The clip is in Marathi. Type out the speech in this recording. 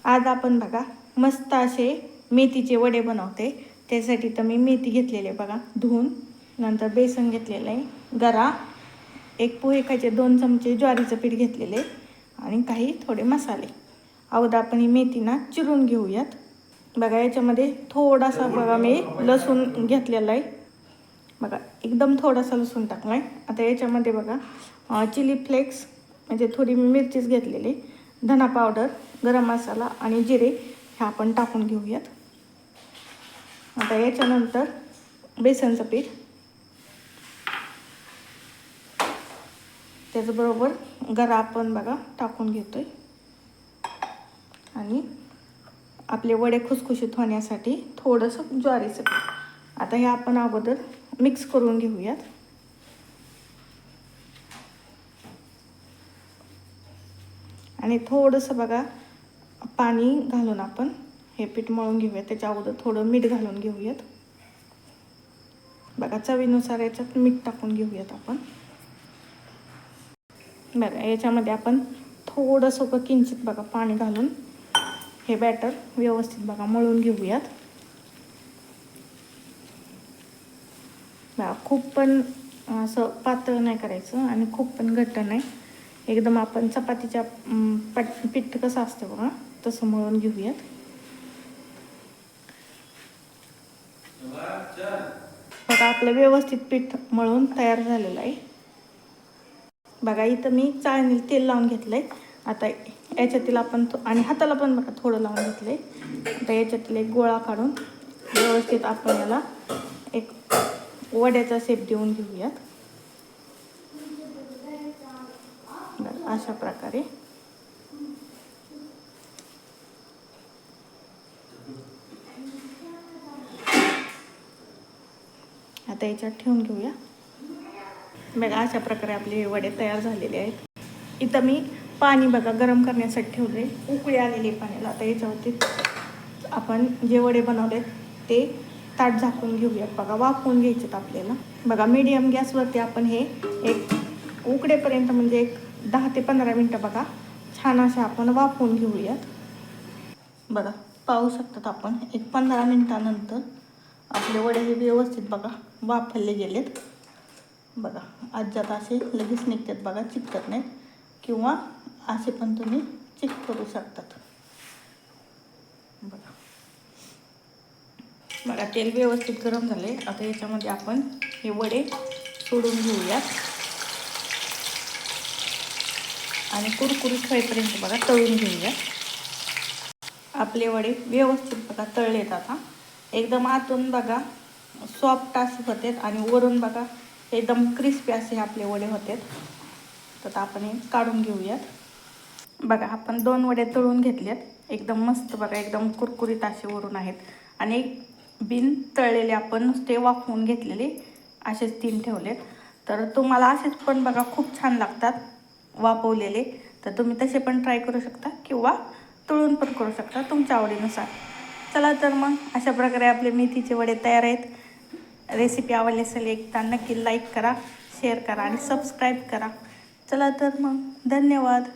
आज आपण बघा मस्त असे मेथीचे वडे बनवते। त्यासाठी तर मी मेथी घेतलेली आहे बघा धुवून, नंतर बेसन घेतलेलं आहे, गरा, एक पोहे खायचे 2 चमचे ज्वारीचं पीठ घेतलेले आणि काही थोडे मसाले। अगोदर आपण ही मेथी ना चिरून घेऊयात। बघा याच्यामध्ये थोडासा बघा मी लसूण घेतलेला आहे, बघा एकदम थोडासा लसूण टाकलाय। आता याच्यामध्ये बघा चिली फ्लेक्स म्हणजे थोडी मिरचीच घेतलेली, धना पावडर, गरम मसाला आणि जिरे हे आपण टाकून घेऊयात। आता याच्यानंतर बेसनचं पीठ, त्याचबरोबर गरा आपण बघा टाकून घेतोय आणि आपले वडे खुसखुशीत होण्यासाठी थोडंसं ज्वारीचं पीठ। आता हे आपण अगोदर मिक्स करून घेऊयात। आणि थोडंसं बघा पाणी घालून आपण हे पीठ मळून घेऊयात। त्याच्या अगोदर थोडं मीठ घालून घेऊयात। बघा चवीनुसार याच्यात मीठ टाकून घेऊयात आपण। बघा याच्यामध्ये आपण थोडंसं किंचित बघा पाणी घालून हे बॅटर व्यवस्थित बघा मळून घेऊयात। बघा खूप पण असं पातळ नाही करायचं आणि खूप पण घट्ट नाही, एकदम आपण चपातीच्या पीठ कसं असतं बघा तसं मळून घेऊयात। बघा आपलं व्यवस्थित पीठ मळून तयार झालेलं आहे। बघा इथं मी चाळणीला तेल लावून घेतलंय। आता याच्यातील आपण आणि हाताला पण बघा थोडं लावून घेतलंय। आता याच्यातील एक गोळा काढून व्यवस्थित आपण याला एक वड्याचा शेप देऊन घेऊयात। अशा प्रकारे आता याच्यात ठेवून घेऊया। बघा अशा प्रकारे आपले वडे तयार झालेले आहेत। इथं मी पाणी बघा गरम करण्यासाठी ठेवले, उकळी आलेली पाण्याला। आता याच्यावरती आपण जे वडे बनवले ते ताट झाकून घेऊयात। बघा वाफवून घ्यायचेत आपल्याला। बघा मीडियम गॅसवरती आपण हे एक उकडेपर्यंत म्हणजे एक 10 ते 15 मिनटं बघा छान असे आपण वाफवून घेऊयात। बघा पाहू शकतात आपण एक 15 मिनटानंतर आपले वडे हे व्यवस्थित बघा वाफवले गेलेत। बघा अजिबात असे लगेच निघतात बघा, चिकटत नाहीत किंवा असे पण तुम्ही चिक करू शकतात। बघा बघा तेल व्यवस्थित गरम झाले। आता याच्यामध्ये आपण हे वडे सोडून घेऊयात आणि कुरकुरीत होईपर्यंत बघा तळून घेऊयात। आपले वडे व्यवस्थित बघा तळलेत। आता एकदम आतून बघा सॉफ्ट असे होतात आणि वरून बघा एकदम क्रिस्पी असे आपले वडे होतात। तर आपण हे काढून घेऊयात। बघा आपण 2 वडे तळून घेतलेत, एकदम मस्त बघा एकदम कुरकुरीत असे वरून आहेत आणि बिन तळलेले आपण नुसते वाफवून घेतलेले असेच 3 ठेवलेत। तर तुम्हाला असेच पण बघा खूप छान लागतात वाफवलेले, तर तुम्ही तसे पण ट्राय करू शकता किंवा तळून पण करू शकता तुमच्या आवडीनुसार। चला तर मग अशा प्रकारे आपले मेथीचे वडे तयार आहेत। रेसिपी आवडली असेल एकदा नक्की लाईक करा, शेअर करा आणि सबस्क्राईब करा। चला तर मग धन्यवाद।